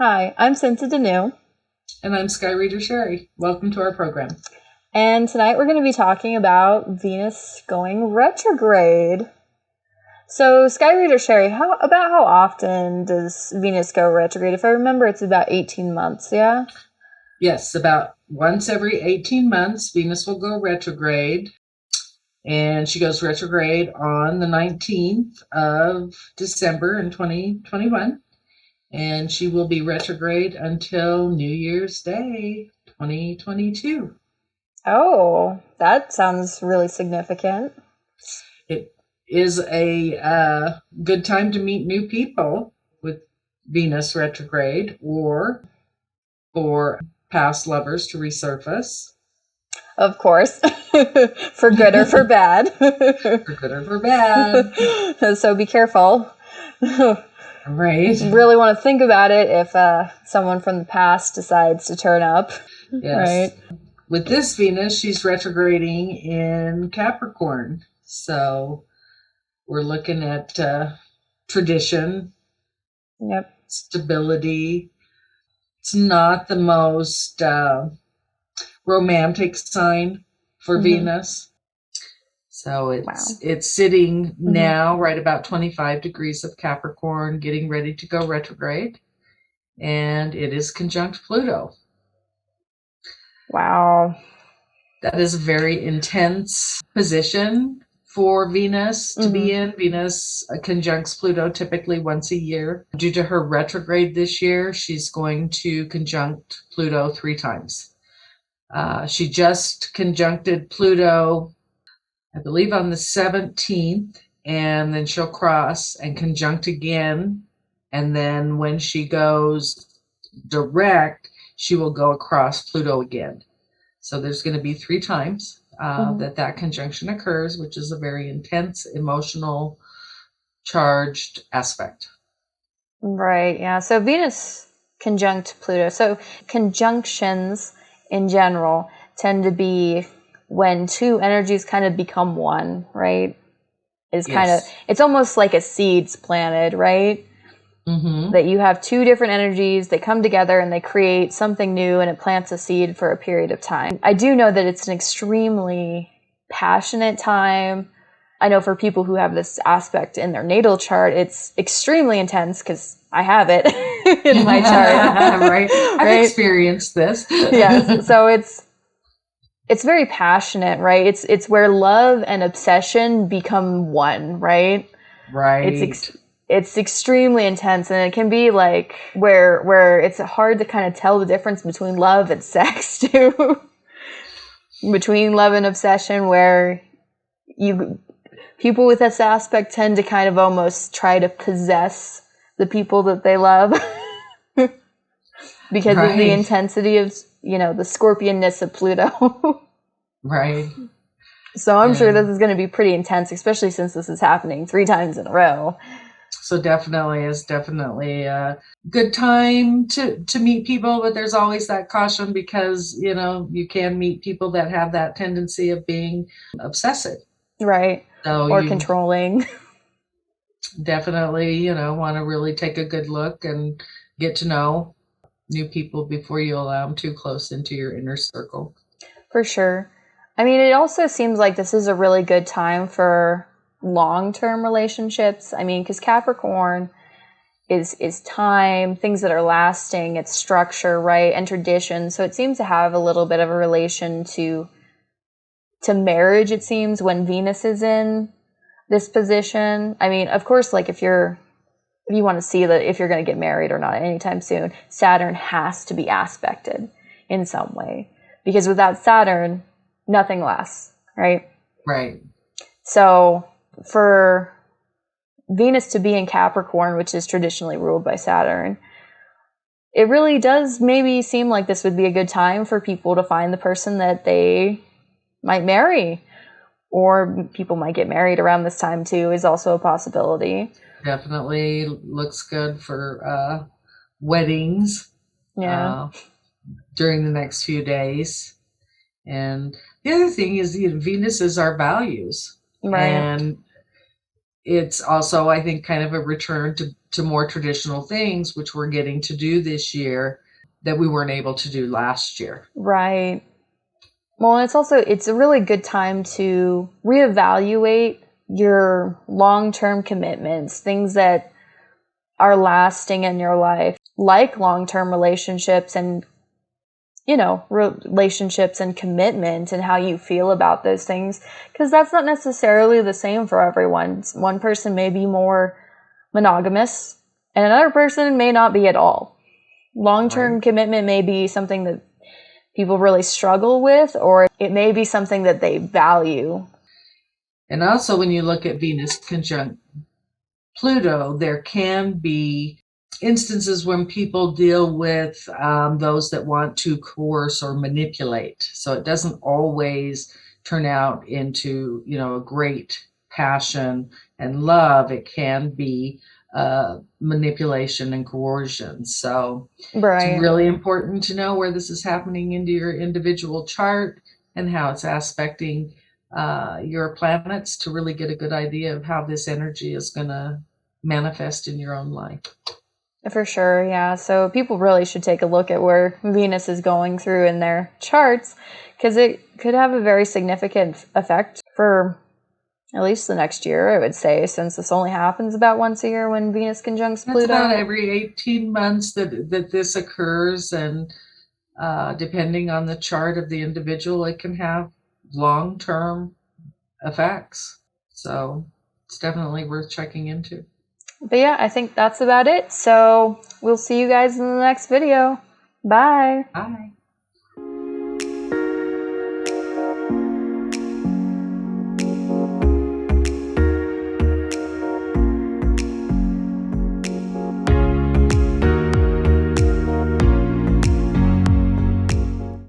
Hi, I'm Cynthia Deneau. And I'm Skyreader Sherry. Welcome to our program. And tonight we're going to be talking about Venus going retrograde. So, Skyreader Sherry, how often does Venus go retrograde? If I remember, it's about 18 months, yeah? Yes, about once every 18 months, Venus will go retrograde. And she goes retrograde on the 19th of December in 2021. And she will be retrograde until New Year's Day, 2022. Oh, that sounds really significant. It is a good time to meet new people with Venus retrograde, or for past lovers to resurface. Of course, for good or for bad. For good or for bad. So be careful. Right. Really want to think about it if someone from the past decides to turn up. Yes. Right. With this Venus, she's retrograding in Capricorn. So we're looking at tradition, Yep, stability. It's not the most romantic sign for Venus. So it's sitting now right about 25 degrees of Capricorn, getting ready to go retrograde. And it is conjunct Pluto. Wow. That is a very intense position for Venus to be in. Venus conjuncts Pluto typically once a year. Due to her retrograde this year, she's going to conjunct Pluto 3 times. She just conjuncted Pluto, I believe, on the 17th, and then she'll cross and conjunct again. And then when she goes direct, she will go across Pluto again. So there's going to be 3 times that conjunction occurs, which is a very intense, emotional, charged aspect. Right, yeah. So Venus conjunct Pluto. So conjunctions in general tend to be when 2 energies kind of become one, right? It's almost like a seed's planted, right? Mm-hmm. That you have 2 different energies, they come together and they create something new, and it plants a seed for a period of time. I do know that it's an extremely passionate time. I know for people who have this aspect in their natal chart, it's extremely intense because I have it in my chart. Right. I've experienced this. Yes. So it's very passionate, right? It's where love and obsession become one, right? Right. It's extremely intense, and it can be like where it's hard to kind of tell the difference between love and sex too. Between love and obsession, where people with this aspect tend to kind of almost try to possess the people that they love because of the intensity of, the scorpionness of Pluto. Right. So I'm sure this is going to be pretty intense, especially since this is happening 3 times in a row. So it's definitely a good time to meet people, but there's always that caution because, you can meet people that have that tendency of being obsessive. Right. So or controlling. Definitely, want to really take a good look and get to know new people before you allow them too close into your inner circle. For sure. I mean, it also seems like this is a really good time for long-term relationships. I mean, because Capricorn is time, things that are lasting, it's structure, right, and tradition. So it seems to have a little bit of a relation to marriage, it seems, when Venus is in this position. I mean, of course, like if you want to see that if you're going to get married or not anytime soon, Saturn has to be aspected in some way. Because without Saturn, nothing lasts, right? Right. So for Venus to be in Capricorn, which is traditionally ruled by Saturn, it really does maybe seem like this would be a good time for people to find the person that they might marry. Or people might get married around this time too, is also a possibility. Definitely looks good for weddings. Yeah. During the next few days. And the other thing is, Venus is our values. Right. And it's also, I think, kind of a return to more traditional things, which we're getting to do this year that we weren't able to do last year. Right. Well, it's a really good time to reevaluate your long-term commitments, things that are lasting in your life, like long-term relationships and, relationships and commitment and how you feel about those things. Because that's not necessarily the same for everyone. One person may be more monogamous and another person may not be at all. Long-term Right. commitment may be something that people really struggle with, or it may be something that they value. And also, when you look at Venus conjunct Pluto, there can be instances when people deal with those that want to coerce or manipulate. So it doesn't always turn out into, a great passion and love. It can be manipulation and coercion. So it's Right. really important to know where this is happening into your individual chart and how it's aspecting your planets to really get a good idea of how this energy is going to manifest in your own life. For sure, yeah. So people really should take a look at where Venus is going through in their charts, because it could have a very significant effect for at least the next year, I would say, since this only happens about once a year when Venus conjuncts Pluto. It's about every 18 months that this occurs, and depending on the chart of the individual, it can have long-term effects. So it's definitely worth checking into. But yeah, I think that's about it. So we'll see you guys in the next video. Bye. Bye.